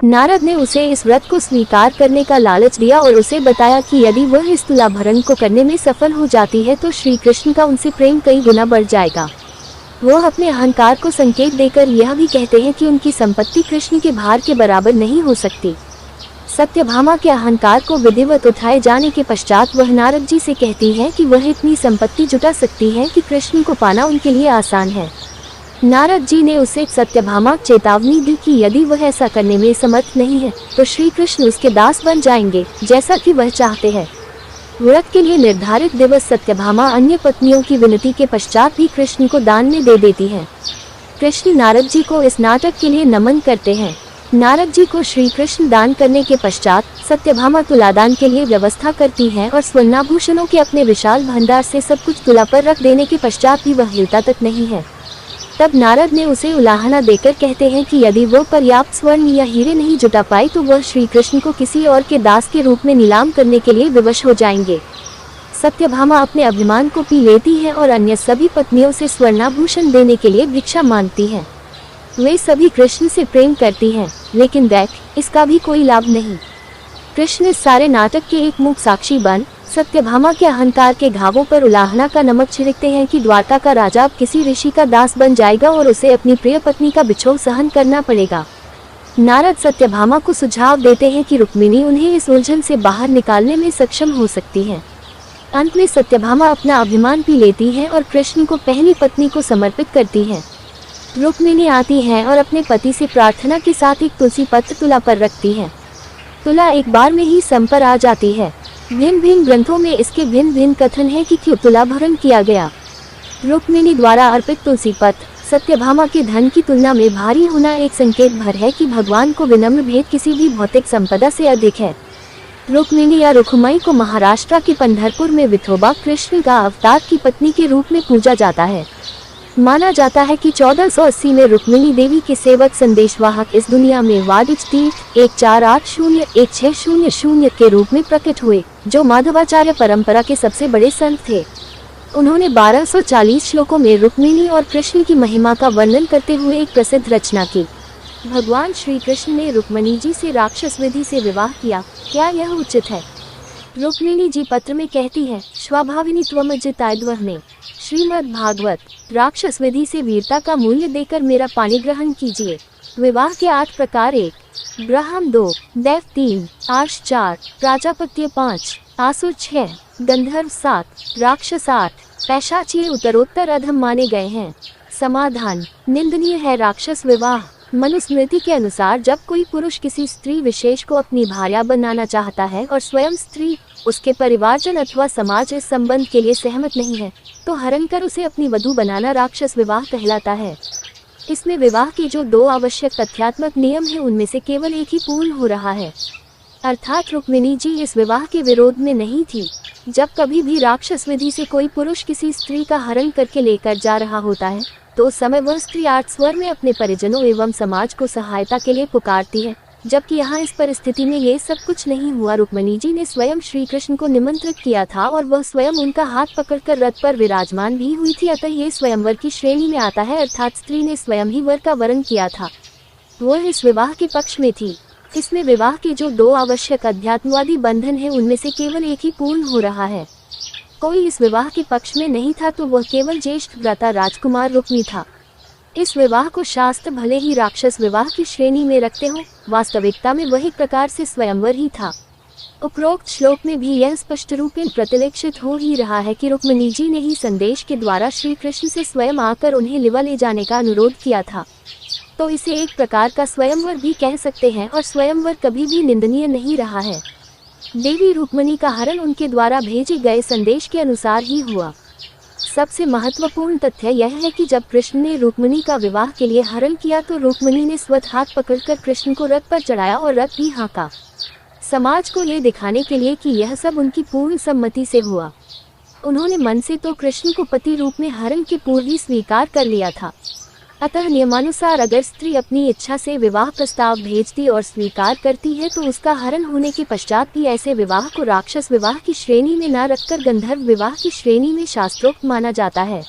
नारद ने उसे इस व्रत को स्वीकार करने का लालच दिया और उसे बताया कि यदि वह इस तुलाभरण को करने में सफल हो जाती है तो श्री कृष्ण का उनसे प्रेम कई गुना बढ़ जाएगा। वह अपने अहंकार को संकेत देकर यह भी कहते हैं कि उनकी संपत्ति कृष्ण के भार के बराबर नहीं हो सकती। सत्यभामा के अहंकार को विधिवत उठाए जाने के पश्चात वह नारद जी से कहती है कि वह इतनी संपत्ति जुटा सकती है कि कृष्ण को पाना उनके लिए आसान है। नारद जी ने उसे सत्यभामा चेतावनी दी कि यदि वह ऐसा करने में समर्थ नहीं है तो श्री कृष्ण उसके दास बन जाएंगे, जैसा कि वह चाहते हैं। व्रत के लिए निर्धारित दिवस सत्यभामा अन्य पत्नियों की विनती के पश्चात भी कृष्ण को दान में दे देती है। कृष्ण नारद जी को इस नाटक के लिए नमन करते हैं। नारद जी को श्री कृष्ण दान करने के पश्चात सत्यभामा तुलादान के लिए व्यवस्था करती है और स्वर्णाभूषणों के अपने विशाल भंडार से सब कुछ तुला पर रख देने के पश्चात भी वह हिलता तक नहीं है। तब नारद ने उसे उलाहना देकर कहते हैं कि यदि वो पर्याप्त स्वर्ण या हीरे नहीं जुटा पाई तो वह श्री कृष्ण को किसी और के दास के रूप में नीलाम करने के लिए विवश हो जाएंगे। सत्यभामा अपने अभिमान को पी लेती है और अन्य सभी पत्नियों से स्वर्णाभूषण देने के लिए भिक्षा मांगती है। वे सभी कृष्ण से प्रेम करती हैं, लेकिन देख इसका भी कोई लाभ नहीं। कृष्ण इस सारे नाटक के एक मूक साक्षी बन सत्यभामा के अहंकार के घावों पर उलाहना का नमक छिड़कते हैं कि द्वारका का राजा अब किसी ऋषि का दास बन जाएगा और उसे अपनी प्रिय पत्नी का बिछोह सहन करना पड़ेगा। नारद सत्यभामा को सुझाव देते हैं कि रुक्मिणी उन्हें इस उलझन से बाहर निकालने में सक्षम हो सकती है। अंत में सत्यभामा अपना अभिमान पी लेती है और कृष्ण को पहली पत्नी को समर्पित करती है। रुक्मिणी आती है और अपने पति से प्रार्थना के साथ एक तुलसी पत्र तुला पर रखती है। तुला एक बार में ही सम पर आ जाती है। भिन्न भिन्न ग्रंथों में इसके भिन्न भिन्न कथन है कि क्यों तुलाभरण किया गया। रुक्मिणी द्वारा अर्पित तुलसी पत्र सत्यभामा के धन की तुलना में भारी होना एक संकेत भर है कि भगवान को विनम्र भेद किसी भी भौतिक संपदा से अधिक है। रुक्मिणी या रुक्मई को महाराष्ट्र के पंढरपुर में विठोबा कृष्ण का अवतार की पत्नी के रूप में पूजा जाता है। माना जाता है कि 1480 में रुक्मिणी देवी के सेवक संदेशवाहक इस दुनिया में वादिच तीर्थ 14801600 के रूप में प्रकट हुए, जो माधवाचार्य परंपरा के सबसे बड़े संत थे। उन्होंने 1240 श्लोकों में रुक्मिणी और कृष्ण की महिमा का वर्णन करते हुए एक प्रसिद्ध रचना की। भगवान श्री कृष्ण ने रुक्मिणी जी से राक्षस विधि से विवाह किया, क्या यह उचित है? रुक्मिणी जी पत्र में कहती है, स्वभाविनी त्वमजितायद्वह में श्रीमद् भागवत राक्षस विधि से वीरता का मूल्य देकर मेरा पानी ग्रहण कीजिए। विवाह के 8 प्रकार 1, ब्राह्म 2, देव 3, आर्ष 4, प्राजापत्य 5, आसुर 6, गंधर्व 7, राक्षस 8, पैशाची उत्तरोत्तर अधम माने गए हैं। समाधान, निंदनीय है राक्षस विवाह। मनुस्मृति के अनुसार जब कोई पुरुष किसी स्त्री विशेष को अपनी भार्या बनाना चाहता है और स्वयं स्त्री, उसके परिवारजन अथवा समाज इस संबंध के लिए सहमत नहीं है, तो हरण कर उसे अपनी वधू बनाना राक्षस विवाह कहलाता है। इसमें विवाह के जो 2 आवश्यक तथ्यात्मक नियम हैं उनमें से केवल एक ही पूर्ण हो रहा है, अर्थात रुक्मिणी जी इस विवाह के विरोध में नहीं थी। जब कभी भी राक्षस विधि से कोई पुरुष किसी स्त्री का हरण करके लेकर जा रहा होता है तो उस समय वह स्त्री 8 स्वर में अपने परिजनों एवं समाज को सहायता के लिए पुकारती है, जबकि यहाँ इस परिस्थिति में ये सब कुछ नहीं हुआ। रुक्मिणी जी ने स्वयं श्री कृष्ण को निमंत्रित किया था और वह स्वयं उनका हाथ पकड़कर रथ पर विराजमान भी हुई थी, अतः ये स्वयंवर की श्रेणी में आता है, अर्थात स्त्री ने स्वयं ही वर का वरण किया था। वह इस विवाह के पक्ष में थी। इसमें विवाह के जो 2 आवश्यक अध्यात्मवादी बंधन है उनमें से केवल एक ही पूर्ण हो रहा है। कोई इस विवाह के पक्ष में नहीं था तो वह केवल ज्येष्ठ भ्राता राजकुमार रुक्मी था। इस विवाह को शास्त्र भले ही राक्षस विवाह की श्रेणी में रखते हो, वास्तविकता में वही प्रकार से स्वयंवर ही था। उपरोक्त श्लोक में भी यह स्पष्ट रूप में प्रतिलक्षित हो ही रहा है कि रुक्मिणी जी ने ही संदेश के द्वारा श्री कृष्ण से स्वयं आकर उन्हें लिवा ले जाने का अनुरोध किया था, तो इसे एक प्रकार का स्वयंवर भी कह सकते हैं और स्वयंवर कभी भी निंदनीय नहीं रहा है। देवी रुक्मिणी का हरण उनके द्वारा भेजे गए संदेश के अनुसार ही हुआ। सबसे महत्वपूर्ण तथ्य यह है कि जब कृष्ण ने रुक्मिणी का विवाह के लिए हरण किया तो रुक्मिणी ने स्वतः हाथ पकड़कर कृष्ण को रथ पर चढ़ाया और रथ भी हाँका, समाज को ये दिखाने के लिए कि यह सब उनकी पूर्ण सम्मति से हुआ। उन्होंने मन से तो कृष्ण को पति रूप में हरण के पूर्व ही स्वीकार कर लिया था। अतः नियमानुसार अगर स्त्री अपनी इच्छा से विवाह प्रस्ताव भेजती और स्वीकार करती है तो उसका हरण होने के पश्चात भी ऐसे विवाह को राक्षस विवाह की श्रेणी में न रखकर गंधर्व विवाह की श्रेणी में शास्त्रोक्त माना जाता है।